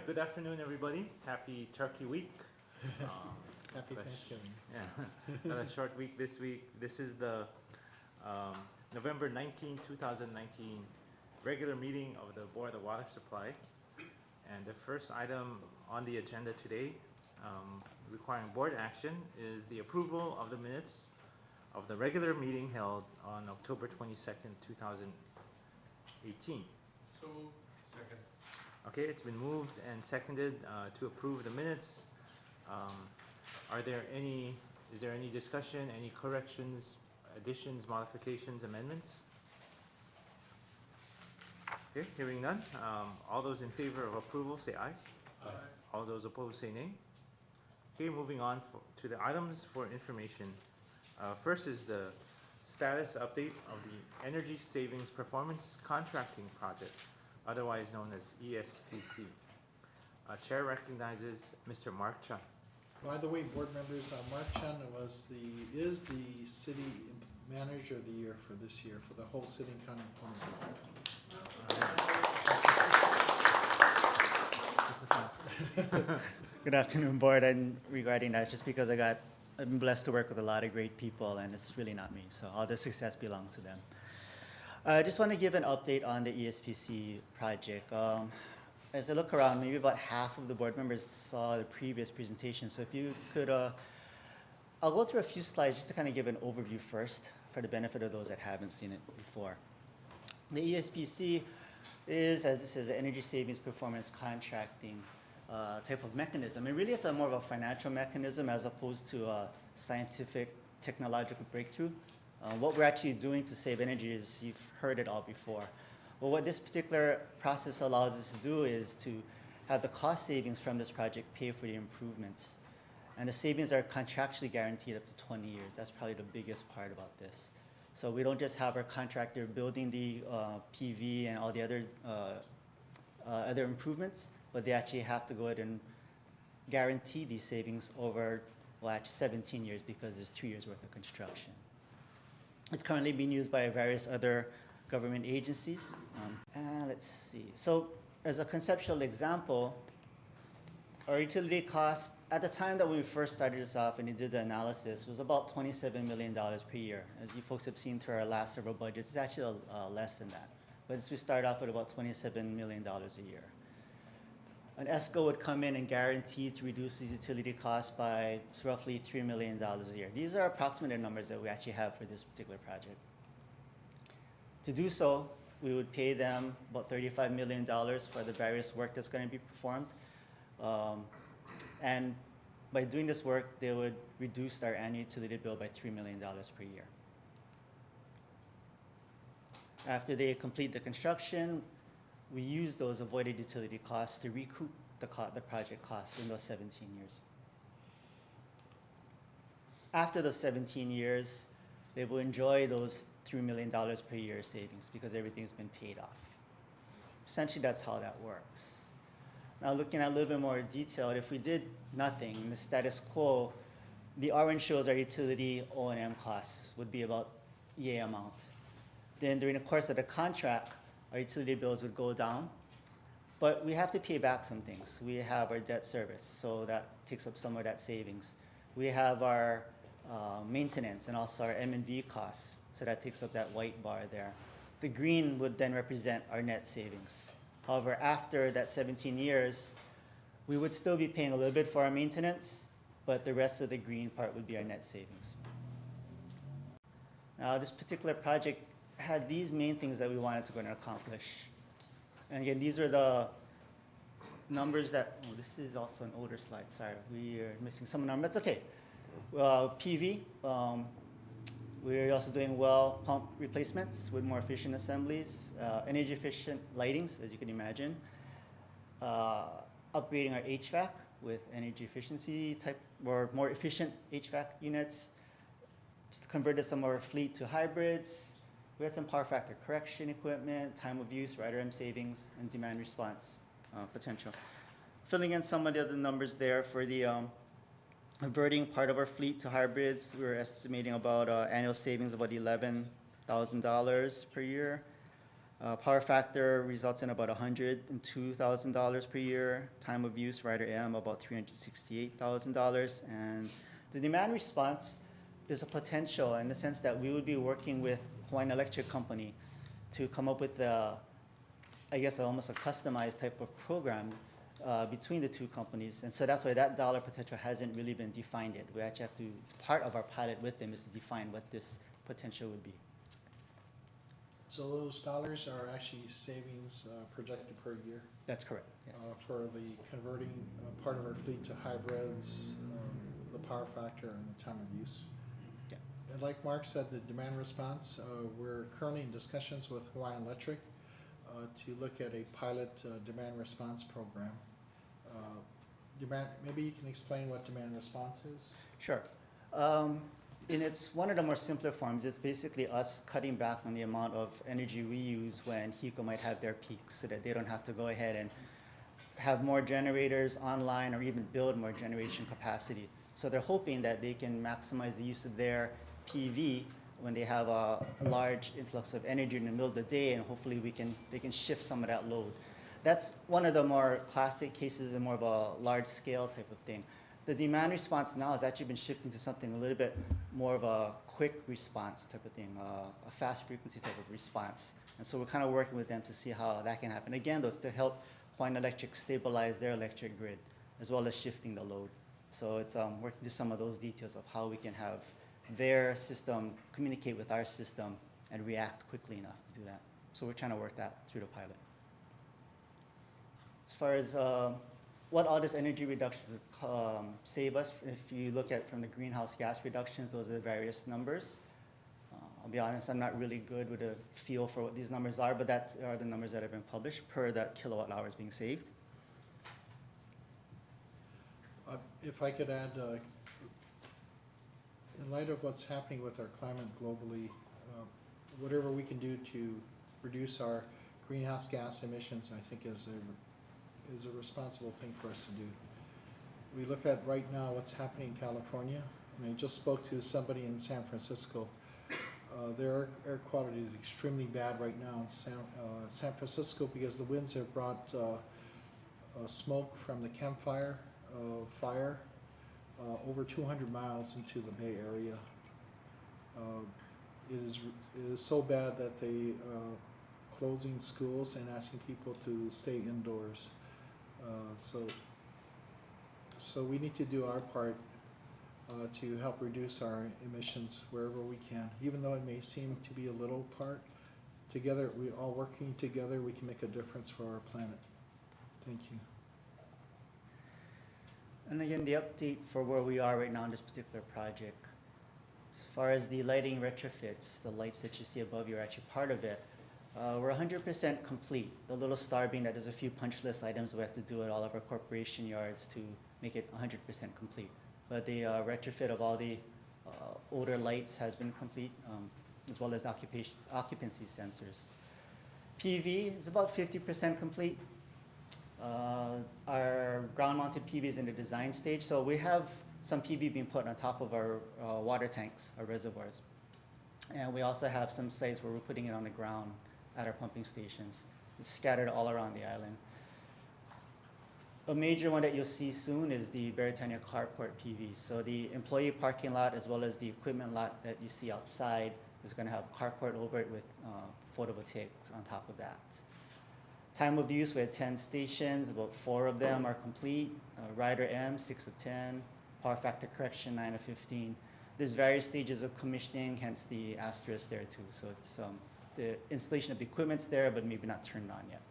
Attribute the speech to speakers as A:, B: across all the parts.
A: right, good afternoon, everybody. Happy Turkey Week.
B: Happy Thanksgiving.
A: Yeah, got a short week this week. This is the November 19, 2019 regular meeting of the Board of Water Supply. And the first item on the agenda today, requiring board action, is the approval of the minutes of the regular meeting held on October 22nd, 2018.
B: So moved. Second.
A: Okay, it's been moved and seconded to approve the minutes. Is there any discussion, any corrections, additions, modifications, amendments? Okay, hearing none. All those in favor of approval say aye.
B: Aye.
A: All those opposed say nay. Okay, moving on to the items for information. First is the status update of the Energy Savings Performance Contracting Project, otherwise known as ESPC. Chair recognizes Mr. Mark Chun.
B: By the way, board members, Mark Chun is the city manager of the year for this year for the whole city and county employment.
C: Good afternoon, board. And regarding that, just because I've been blessed to work with a lot of great people, and it's really not me. So all the success belongs to them. I just want to give an update on the ESPC project. As I look around, maybe about half of the board members saw the previous presentation. So if you could, I'll go through a few slides just to kind of give an overview first for the benefit of those that haven't seen it before. The ESPC is, as it says, an energy savings performance contracting type of mechanism. And really it's more of a financial mechanism as opposed to a scientific technological breakthrough. What we're actually doing to save energy is, you've heard it all before. Well, what this particular process allows us to do is to have the cost savings from this project pay for the improvements. And the savings are contractually guaranteed up to 20 years. That's probably the biggest part about this. So we don't just have our contractor building the PV and all the other improvements, but they actually have to go ahead and guarantee these savings over, well, actually 17 years, because there's 3 years worth of construction. It's currently being used by various other government agencies. And let's see. So as a conceptual example, our utility cost at the time that we first started this off and we did the analysis was about $27 million per year. As you folks have seen through our last several budgets, it's actually less than that. But as we start off with about $27 million a year. An ESCO would come in and guarantee to reduce these utility costs by roughly $3 million a year. These are approximate numbers that we actually have for this particular project. To do so, we would pay them about $35 million for the various work that's going to be performed. And by doing this work, they would reduce our annual utility bill by $3 million per year. After they complete the construction, we use those avoided utility costs to recoup the project costs in those 17 years. After those 17 years, they will enjoy those $3 million per year savings because everything's been paid off. Essentially, that's how that works. Now, looking at a little bit more detail, if we did nothing, in the status quo, the orange shows our utility O&M costs would be about EA amount. Then during the course of the contract, our utility bills would go down, but we have to pay back some things. We have our debt service, so that takes up some of that savings. We have our maintenance and also our M&V costs, so that takes up that white bar there. The green would then represent our net savings. However, after that 17 years, we would still be paying a little bit for our maintenance, but the rest of the green part would be our net savings. Now, this particular project had these main things that we wanted to go and accomplish. And again, these are the numbers that, oh, this is also an older slide, sorry. We are missing some numbers, that's okay. PV, we're also doing well pump replacements with more efficient assemblies, energy efficient lightings, as you can imagine, upgrading our HVAC with energy efficiency type, or more efficient HVAC units, converted some of our fleet to hybrids. We had some power factor correction equipment, time of use, rider M savings, and demand response potential. Filling in some of the other numbers there for the converting part of our fleet to hybrids, we were estimating about annual savings of about $11,000 per year. Power factor results in about $102,000 per year. Time of use, rider M, about $368,000. And the demand response is a potential in the sense that we would be working with Hawaiian Electric Company to come up with I guess almost a customized type of program between the two companies. And so that's why that dollar potential hasn't really been defined yet. We actually have to, it's part of our pilot with them is to define what this potential would be.
B: So those dollars are actually savings projected per year
C: That's correct, yes.
B: for the converting part of our fleet to hybrids, the power factor, and the time of use.
C: Yeah.
B: And like Mark said, the demand response, we're currently in discussions with Hawaiian Electric to look at a pilot demand response program. Maybe you can explain what demand response is?
C: Sure. And it's one of the more simpler forms. It's basically us cutting back on the amount of energy we use when HECO might have their peaks so that they don't have to go ahead and have more generators online or even build more generation capacity. So they're hoping that they can maximize the use of their PV when they have a large influx of energy in the middle of the day, and hopefully they can shift some of that load. That's one of the more classic cases and more of a large scale type of thing. The demand response now has actually been shifting to something a little bit more of a quick response type of thing, a fast frequency type of response. And so we're kind of working with them to see how that can happen. Again, those to help Hawaiian Electric stabilize their electric grid, as well as shifting the load. So it's working through some of those details of how we can have their system communicate with our system and react quickly enough to do that. So we're trying to work that through the pilot. As far as what all this energy reduction would save us, if you look at from the greenhouse gas reductions, those are the various numbers. I'll be honest, I'm not really good with a feel for what these numbers are, but that are the numbers that have been published per that kilowatt hours being saved.
B: If I could add, in light of what's happening with our climate globally, whatever we can do to reduce our greenhouse gas emissions, I think is a responsible thing for us to do. We look at right now what's happening in California, and I just spoke to somebody in San Francisco. Their air quality is extremely bad right now in San Francisco because the winds have brought smoke from the campfire fire over 200 miles into the Bay Area. It is so bad that they closing schools and asking people to stay indoors. So we need to do our part to help reduce our emissions wherever we can. Even though it may seem to be a little part, together, we all working together, we can make a difference for our planet. Thank you.
C: And again, the update for where we are right now in this particular project. As far as the lighting retrofits, the lights that you see above you are actually part of it. We're 100% complete. The little star being that there's a few punch list items we have to do at all of our corporation yards to make it 100% complete. But the retrofit of all the older lights has been complete, as well as occupancy sensors. PV is about 50% complete. Our ground-mounted PV is in the design stage, so we have some PV being put on top of our water tanks, our reservoirs. And we also have some sites where we're putting it on the ground at our pumping stations. It's scattered all around the island. A major one that you'll see soon is the Beretania Carport PV. So the employee parking lot as well as the equipment lot that you see outside is going to have carport over it with photovoltaics on top of that. Time of use, we had 10 stations, about 4 of them are complete. Rider M, 6 of 10. Power factor correction, 9 of 15. There's various stages of commissioning, hence the asterisk there too. So it's the installation of the equipment's there, but maybe not turned on yet.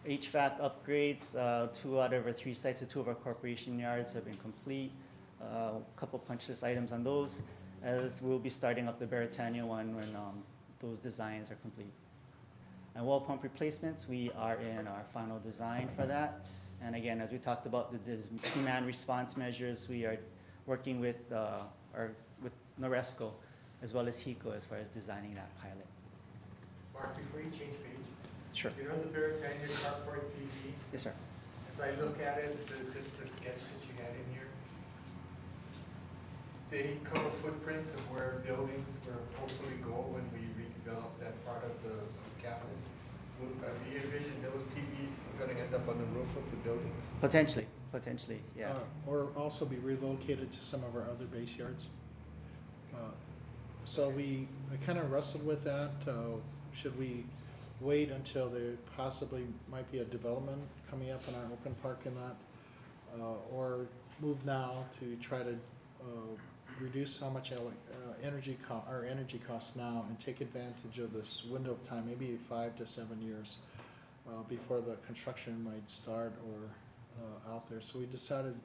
C: HVAC upgrades, 2 out of our 3 sites, so 2 of our corporation yards have been complete. A couple punch list items on those, as we'll be starting up the Beretania one when those designs are complete. And well pump replacements, we are in our final design for that. And again, as we talked about the demand response measures, we are working with Noresco as well as HECO as far as designing that pilot.
D: Mark, before you change page,
C: Sure.
D: you know the Beretania Carport PV?
C: Yes, sir.
D: As I look at it, just the sketch that you had in here, they cover footprints of where buildings will hopefully go when we redevelop that part of the campus? Would you envision those PVs are gonna end up on the roof of the building?
C: Potentially, yeah.
B: Or also be relocated to some of our other base yards. So I kind of wrestled with that. Should we wait until there possibly might be a development coming up in our open parking lot? Or move now to try to reduce how much energy costs now and take advantage of this window of time, maybe 5 to 7 years before the construction might start or out there. So we decided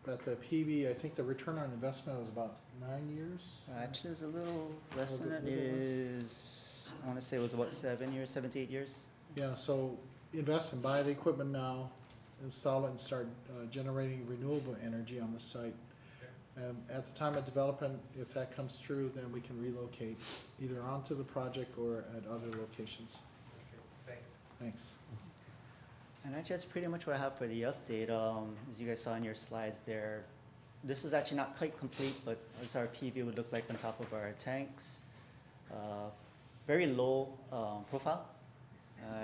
B: that the PV, I think the return on investment was about 9 years.
C: Actually, it was a little less
B: Was
C: than
B: it
C: that. It
B: little less?
C: is, I want to say it was about 7 years, 7 to 8 years.
B: Yeah, so invest and buy the equipment now, install it and start generating renewable energy on the site. And at the time of development, if that comes true, then we can relocate either onto the project or at other locations.
D: Okay, thanks.
B: Thanks.
C: And that's just pretty much what I have for the update. As you guys saw in your slides there, this is actually not quite complete, but as our PV would look like on top of our tanks. Very low profile.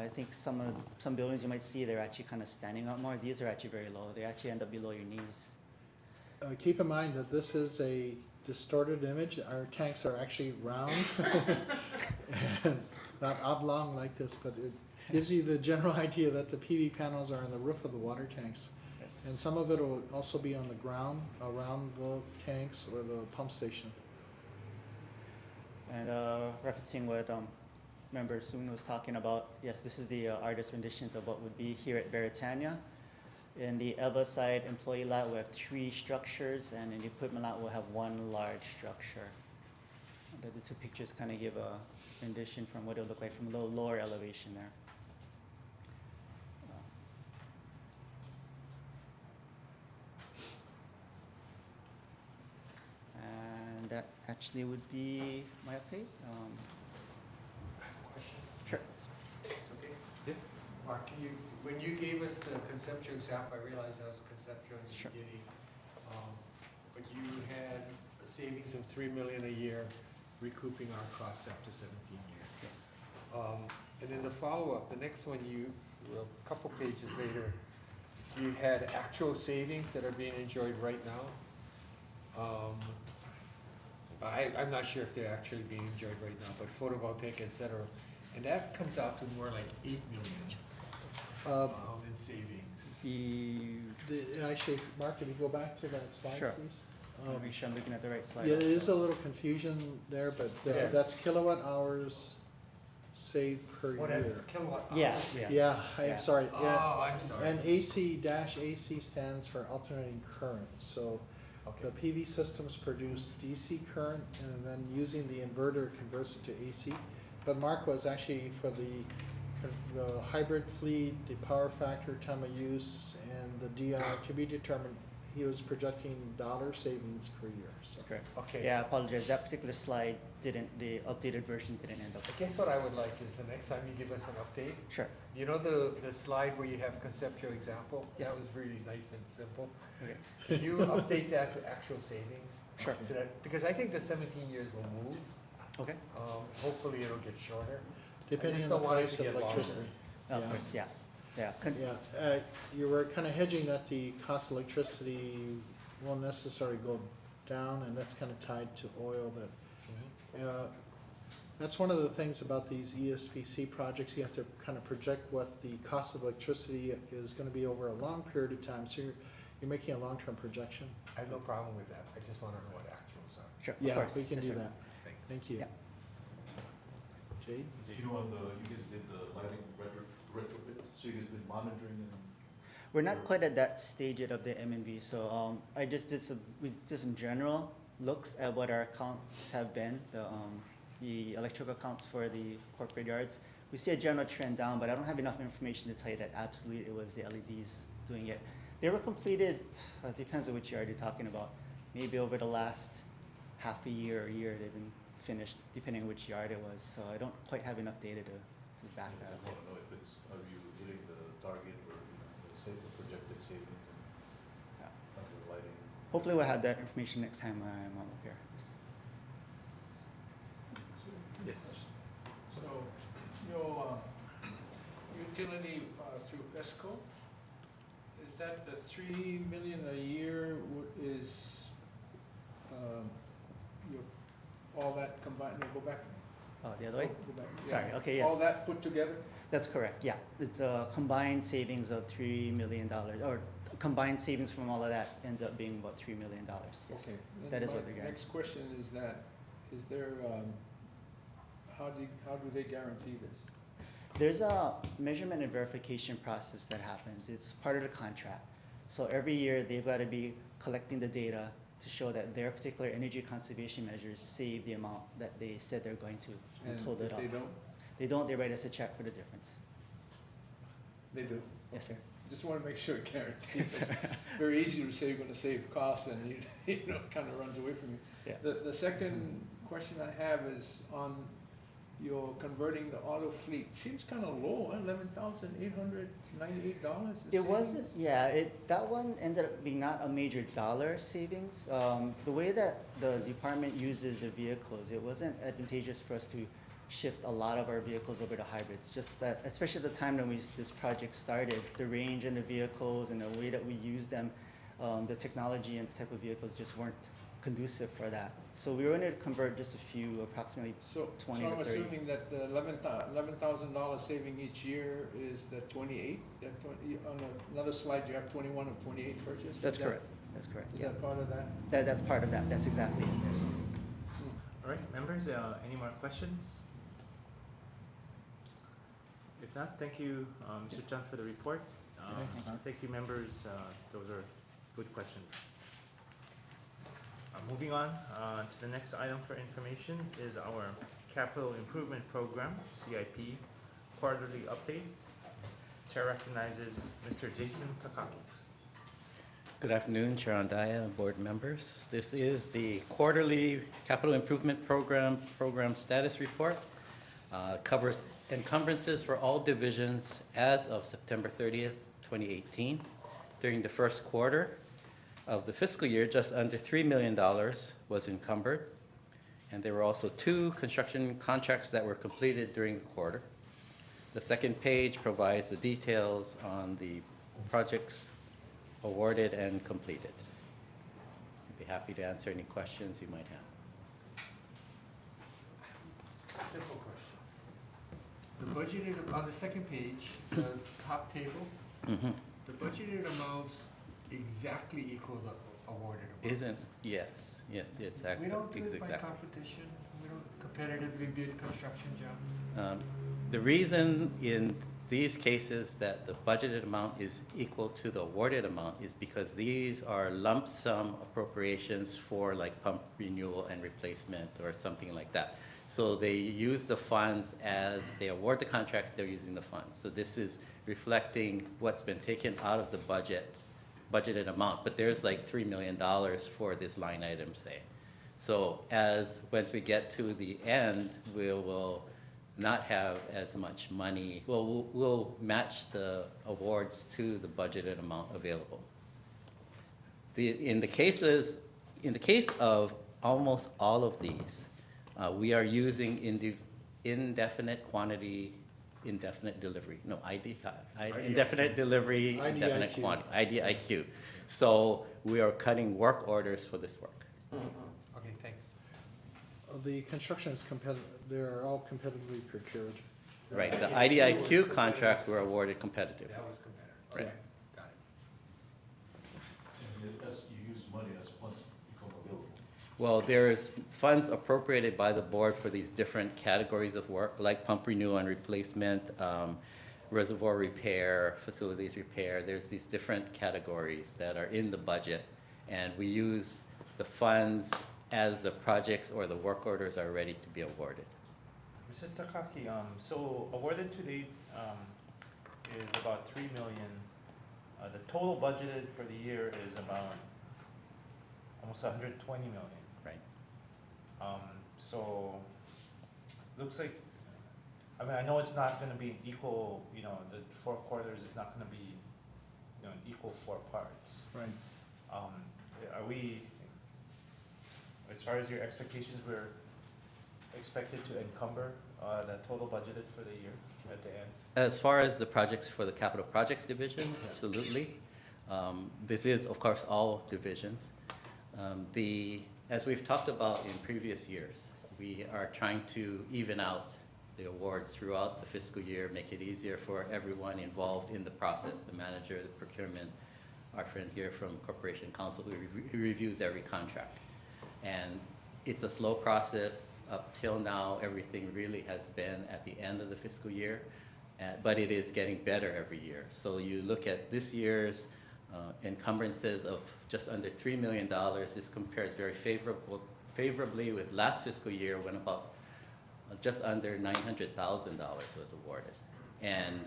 C: I think some buildings you might see, they're actually kind of standing out more. These are actually very low. They actually end up below your knees.
B: Keep in mind that this is a distorted image. Our tanks are actually round, and not oblong like this, but it gives you the general idea that the PV panels are on the roof of the water tanks.
C: Yes.
B: And some of it will also be on the ground around the tanks or the pump station.
C: And referencing what Member Soon was talking about, yes, this is the artist renditions of what would be here at Veritania. In the EVA side employee lot, we have 3 structures, and in the equipment lot, we'll have 1 large structure. The 2 pictures kind of give a rendition from what it would look like from a little lower elevation there. And that actually would be my update.
D: Question?
C: Sure.
D: It's okay?
A: Yeah.
D: Mark, when you gave us the conceptual example, I realized that was conceptual in the
C: Sure.
D: beginning. But you had a savings of $3 million a year, recouping our costs after 17 years.
C: Yes.
D: And in the follow-up, the next one, a couple pages later, you had actual savings that are being enjoyed right now. I'm not sure if they're actually being enjoyed right now, but photovoltaic, et cetera. And that comes out to more like 8 million in savings.
B: Actually, Mark, if you go back to that slide,
C: Sure.
B: please.
C: Make sure I'm looking at the right slide.
B: Yeah, there is
C: also.
B: a little confusion there, but
D: Yeah.
B: that's kilowatt hours saved per
D: Oh, that's
B: year.
D: kilowatt hours?
C: Yeah.
B: Yeah,
C: Yeah.
B: I'm sorry, yeah.
D: Oh, I'm sorry.
B: And AC stands for alternating current, so the
D: Okay.
B: PV systems produce DC current, and then using the inverter converts it to AC. But Mark was actually for the hybrid fleet, the power factor, time of use, and the DR to be determined. He was projecting dollar savings per year, so.
C: That's correct.
D: Okay.
C: Yeah, I apologize. That particular slide the updated version didn't end up.
D: I guess what I would like is the next time you give us an update,
C: Sure.
D: you know the slide where you have conceptual example?
C: Yes.
D: That was really nice and simple.
C: Okay.
D: Can you update that to actual savings?
C: Sure.
D: So that, because I think the 17 years will move.
C: Okay.
D: Hopefully it'll get shorter.
B: Depending
D: just
B: on the
D: don't want it
B: price
D: to
B: of
D: get longer.
B: electricity.
C: Of
B: Yeah.
C: course, yeah. Yeah.
B: Yeah, you were kind of hedging that the cost of electricity won't necessarily go down, and that's kind of tied to oil. That's one of the things about these ESPC projects. You have to kind of project what the cost of electricity is going to be over a long period of time. So you're making a long-term projection.
D: I have no problem with that. I just want to know what actuals are.
C: Sure. Of
B: Yeah,
C: course.
B: we can
C: Yes,
B: do
C: sir.
B: that.
D: Thanks.
B: Thank you.
C: Yeah.
B: Jade?
E: You know, you guys did the lighting retrofit, so you guys been monitoring and.
C: We're not quite at that stage yet of the M&V, so I just we did some general looks at what our accounts have been, the electrical accounts for the corporate yards. We see a general trend down, but I don't have enough information to tell you that absolutely it was the LEDs doing it. They were completed, depends on which yard you're talking about, maybe over the last half a year or year they've been finished, depending on which yard it was. So I don't quite have enough data to back
E: I
C: that
E: just
C: up.
E: wanna know if it's, are you hitting the target or, the projected savings and
C: Yeah.
E: under lighting?
C: hopefully we'll have that information next time I'm up here.
A: Yes.
D: So, your utility through Espc, is that the 3 million a year is, your, all that combined, no, go back.
C: Oh, the other way?
D: Go back, yeah.
C: Sorry, okay, yes.
D: All that put together?
C: That's correct, yeah. It's a combined savings of $3 million, or combined savings from all of that ends up being about $3 million, yes.
D: Okay.
C: That is
D: Then
C: what
D: my
C: they're guaranteeing.
D: next question is that, is there, how do they guarantee this?
C: There's a measurement and verification process that happens. It's part of the contract. So every year, they've got to be collecting the data to show that their particular energy conservation measures save the amount that they said they're going to and total it
D: if
C: up.
D: they don't,
C: They don't, they write us a check for the difference.
D: they do?
C: Yes, sir.
D: Just want to make sure it guarantees.
C: Yes, sir.
D: It's very easy to say you're going to save costs and you know, it kind of runs away from you.
C: Yeah.
D: The second question I have is on your converting the auto fleet. Seems kind of low, $11,898.
C: It wasn't, yeah, that one ended up being not a major dollar savings. The way that the department uses the vehicles, it wasn't advantageous for us to shift a lot of our vehicles over to hybrids. Just that, especially at the time when this project started, the range in the vehicles and the way that we use them, the technology and the type of vehicles just weren't conducive for that. So we were going to convert just a few, approximately
D: So
C: 20
D: I'm
C: to 30.
D: assuming that the $11,000 saving each year is the 28, on another slide you have 21 of 28 purchased?
C: That's
D: Is that-
C: correct. That's correct.
D: Is
C: Yeah.
D: that part of that?
C: That's part of that. That's exactly it.
A: All right, members, any more questions? If not, thank you, Mr. Chan, for the report.
B: Thanks.
A: Thank you, members, those are good questions. Moving on to the next item for information is our Capital Improvement Program, CIP, quarterly update. Chair recognizes Mr. Jason Takaki.
F: Good afternoon, Chair Andaya and board members. This is the quarterly capital improvement program status report. Covers encumbrances for all divisions as of September 30th, 2018. During the first quarter of the fiscal year, just under $3 million was encumbered. And there were also 2 construction contracts that were completed during the quarter. The second page provides the details on the projects awarded and completed. I'd be happy to answer any questions you might have.
D: Simple question. The budgeted, on the second page, the top table, the budgeted amounts exactly equal the awarded amounts.
F: Isn't, yes, exactly.
D: We don't do it by competition, we don't competitively bid construction job.
F: The reason in these cases that the budgeted amount is equal to the awarded amount is because these are lump sum appropriations for like pump renewal and replacement or something like that. So they use the funds as they award the contracts, they're using the funds. So this is reflecting what's been taken out of the budgeted amount, but there's like $3 million for this line item, say. So once we get to the end, we will not have as much money. Well, we'll match the awards to the budgeted amount available. In the case of almost all of these, we are using indefinite quantity, indefinite delivery. No, indefinite delivery, indefinite
B: IDIQ.
F: quantity, IDIQ. So we are cutting work orders for this work.
D: Okay, thanks.
B: The construction is they're all competitively procured.
F: Right, the IDIQ contracts were awarded competitive.
D: That was competitive.
F: Right.
D: Okay, got it.
E: And as you use money as funds become available.
F: Well, there's funds appropriated by the board for these different categories of work, like pump renewal and replacement, reservoir repair, facilities repair. There's these different categories that are in the budget, and we use the funds as the projects or the work orders are ready to be awarded.
A: Mr. Takaki, so awarded to date is about $3 million. The total budgeted for the year is about almost $120 million.
F: Right.
A: So looks like, I mean, I know it's not gonna be equal, the 4 quarters is not gonna be, in equal 4 parts.
B: Right.
A: are we, as far as your expectations, we're expected to encumber the total budgeted for the year at the end?
F: As far as the projects for the capital projects division, absolutely. This is, of course, all divisions. As we've talked about in previous years, we are trying to even out the awards throughout the fiscal year, make it easier for everyone involved in the process, the manager, the procurement, our friend here from Corporation Counsel, who reviews every contract. And it's a slow process. Up till now, everything really has been at the end of the fiscal year, but it is getting better every year. So you look at this year's encumbrances of just under $3 million. This compares very favorably with last fiscal year when about just under $900,000 was awarded. And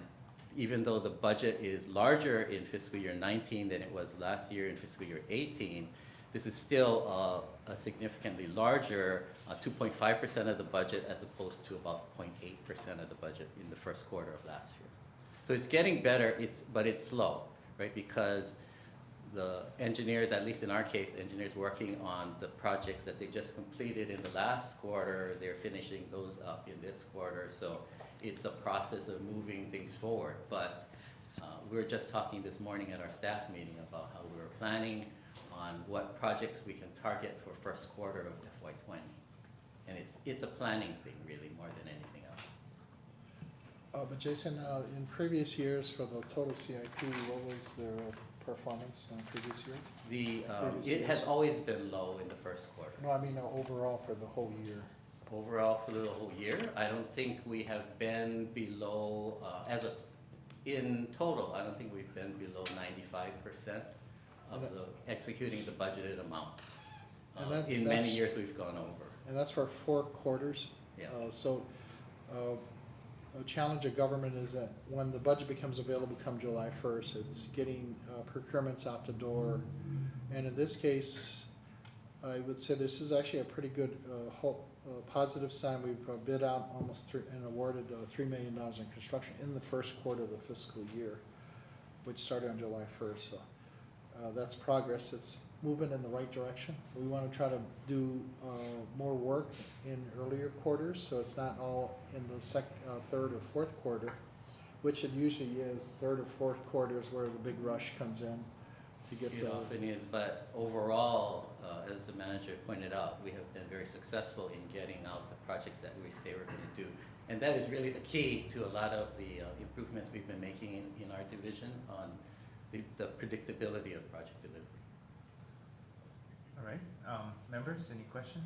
F: even though the budget is larger in fiscal year 19 than it was last year in fiscal year 18, this is still a significantly larger 2.5% of the budget as opposed to about 0.8% of the budget in the first quarter of last year. So it's getting better, but it's slow, right? Because the engineers, at least in our case, engineers working on the projects that they just completed in the last quarter, they're finishing those up in this quarter. So it's a process of moving things forward. But we were just talking this morning at our staff meeting about how we were planning on what projects we can target for first quarter of FY20. And it's a planning thing, really, more than anything else.
B: But Jason, in previous years for the total CIP, what was their performance in previous year?
F: It has always been low in the first quarter.
B: No, I mean overall for the whole year.
F: Overall for the whole year, I don't think we have been below, in total, I don't think we've been below 95% of executing the budgeted amount. In many years we've gone over.
B: And that's for 4 quarters?
F: Yeah.
B: A challenge of government is that when the budget becomes available come July 1st, it's getting procurements out the door. And in this case, I would say this is actually a pretty good positive sign. We've bid out almost and awarded $3 million in construction in the first quarter of the fiscal year, which started on July 1st. So that's progress. It's moving in the right direction. We want to try to do more work in earlier quarters, so it's not all in the third or fourth quarter, which it usually is. Third or fourth quarter is where the big rush comes in to get
F: It often is, but overall, as the manager pointed out, we have been very successful in getting out the projects that we say we're going to do. And that is really the key to a lot of the improvements we've been making in our division on the predictability of project delivery.
A: All right, members, any questions?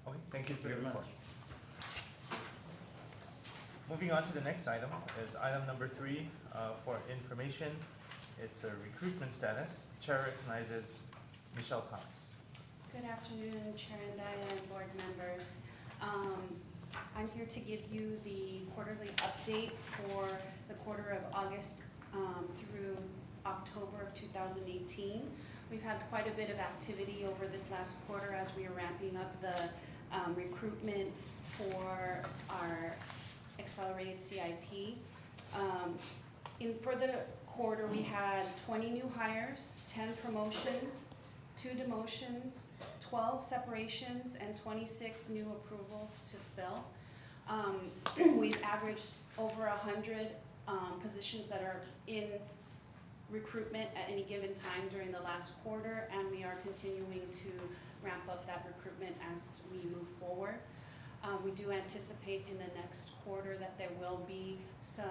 A: Okay, thank you for your report. Moving on to the next item is item number 3 for information. It's a recruitment status. Chair recognizes Michelle Thomas.
G: Good afternoon, Chair Andaya and board members. I'm here to give you the quarterly update for the quarter of August through October of 2018. We've had quite a bit of activity over this last quarter as we are ramping up the recruitment for our accelerated CIP. For the quarter, we had 20 new hires, 10 promotions, 2 demotions, 12 separations, and 26 new approvals to fill. We've averaged over 100 positions that are in recruitment at any given time during the last quarter, and we are continuing to ramp up that recruitment as we move forward. We do anticipate in the next quarter that there will be some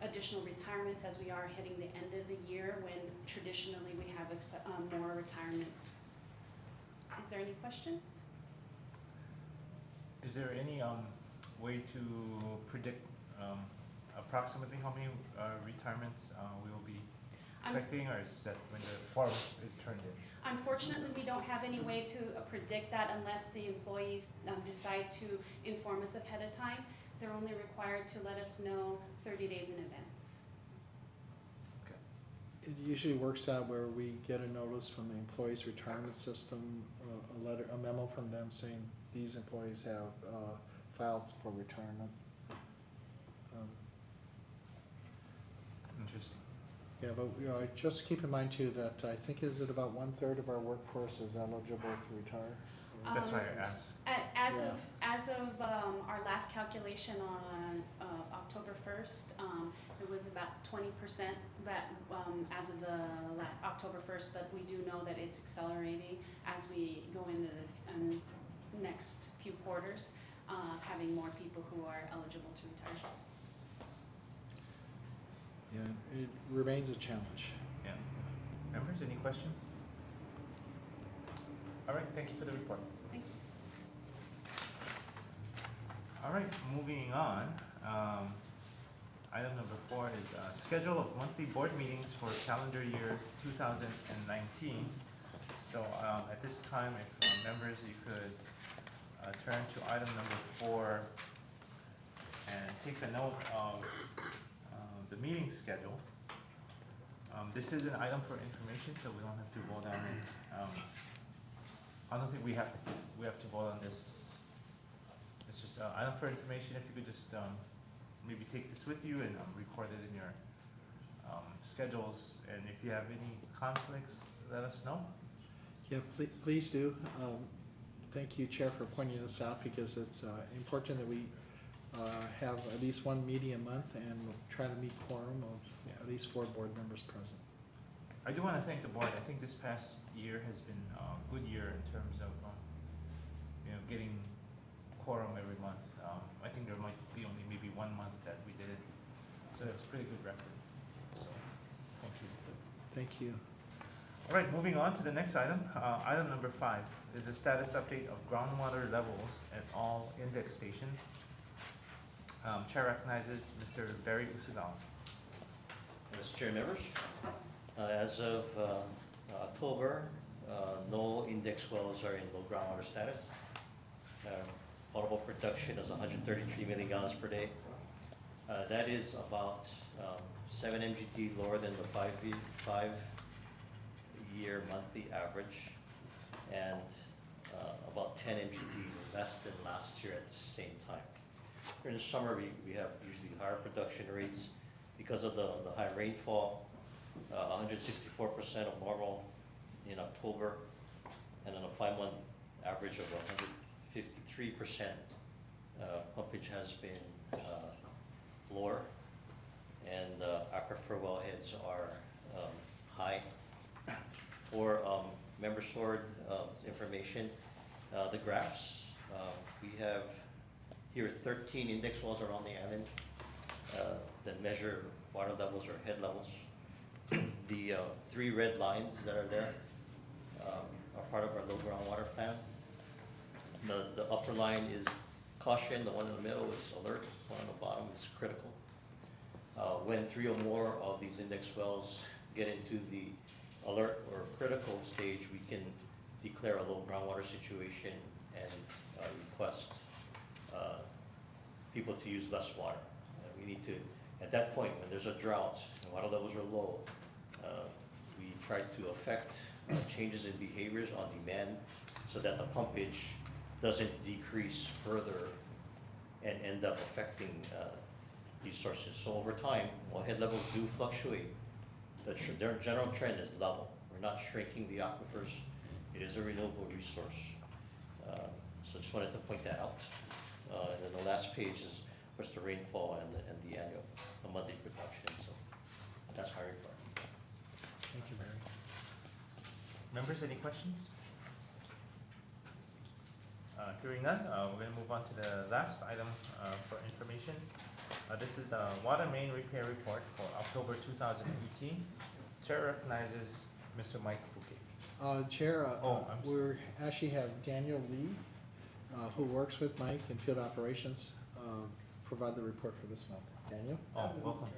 G: additional retirements as we are hitting the end of the year when traditionally we have more retirements. Is there any questions?
A: Is there any way to predict approximately how many retirements we will be expecting, or is that when the form is turned in?
G: Unfortunately, we don't have any way to predict that unless the employees decide to inform us ahead of time. They're only required to let us know 30 days in advance.
A: Okay.
B: It usually works out where we get a notice from the employees' retirement system, a memo from them saying these employees have filed for retirement.
A: Interesting.
B: Yeah, but just keep in mind too that I think is it about 1/3 of our workforce is eligible to retire?
A: That's why I asked.
G: As of our last calculation on October 1st, it was about 20% that as of the October 1st, but we do know that it's accelerating as we go into the next few quarters, having more people who are eligible to retire.
B: Yeah, it remains a challenge.
A: Yeah. Members, any questions? All right, thank you for the report.
G: Thank you.
A: All right, moving on. Item number 4 is schedule of monthly board meetings for calendar year 2019. So at this time, if members, you could turn to item number 4 and take a note of the meeting schedule. This is an item for information, so we don't have to vote on it. I don't think we have to vote on this. It's just an item for information. If you could just maybe take this with you and record it in your schedules. And if you have any conflicts, let us know.
B: Yeah, please do. Thank you, Chair, for pointing this out because it's important that we have at least one meeting a month and we'll try to meet quorum of at least 4 board members present.
A: I do want to thank the board. I think this past year has been a good year in terms of getting quorum every month. I think there might be only maybe 1 month that we did it, so that's a pretty good record. So thank you.
B: Thank you.
A: All right, moving on to the next item. Item number 5 is a status update of groundwater levels at all index stations. Chair recognizes Mr. Barry Usagawa.
H: Mr. Chair, members, as of October, no index wells are in low groundwater status. Potable production is 133 million gallons per day. That is about 7 MGD lower than the 5-year monthly average, and about 10 MGD less than last year at the same time. During the summer, we have usually higher production rates because of the high rainfall, 164% of normal in October, and on a 5-month average of 153%. Pumpage has been lower, and aquifer wellheads are high. For member sword information, the graphs, we have here 13 index wells around the island that measure water levels or head levels. The 3 red lines that are there are part of our low groundwater plan. The upper line is caution, the one in the middle is alert, the one on the bottom is critical. When 3 or more of these index wells get into the alert or critical stage, we can declare a low groundwater situation and request people to use less water. We need to, at that point, when there's a drought and water levels are low, we try to affect changes in behaviors on demand so that the pumpage doesn't decrease further and end up affecting these sources. So over time, while head levels do fluctuate, the general trend is level. We're not shrinking the aquifers. It is a renewable resource. So just wanted to point that out. And then the last page is, of course, the rainfall and the annual, the monthly production. So that's my report.
B: Thank you, Barry.
A: Members, any questions? Hearing none, we're going to move on to the last item for information. This is the water main repair report for October 2018. Chair recognizes Mr. Mike Fouquet.
B: Chair,
A: I'm
B: we actually have Daniel Lee, who works with Mike in field operations, provide the report for this month. Daniel?
A: Oh, welcome.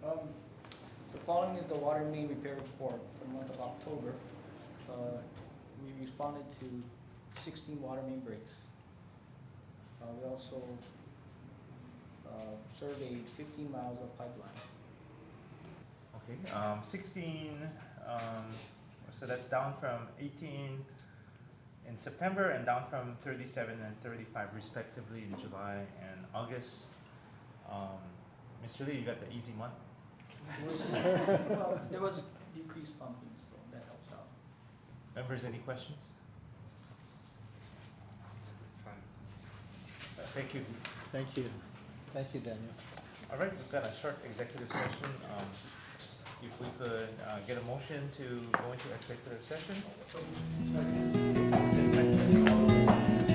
A: Welcome.
I: So following is the water main repair report for the month of October. We responded to 16 water main breaks. We also surveyed 15 miles of pipeline.
A: Okay, 16, so that's down from 18 in September and down from 37 and 35 respectively in July and August. Mr. Lee, you got the easy month.
I: Well, there was decreased pumping, so that helps out.
A: Members, any questions? Thank you.
B: Thank you. Thank you, Daniel.
A: All right, we've got a short executive session. If we could get a motion to go into executive session? Second. All those in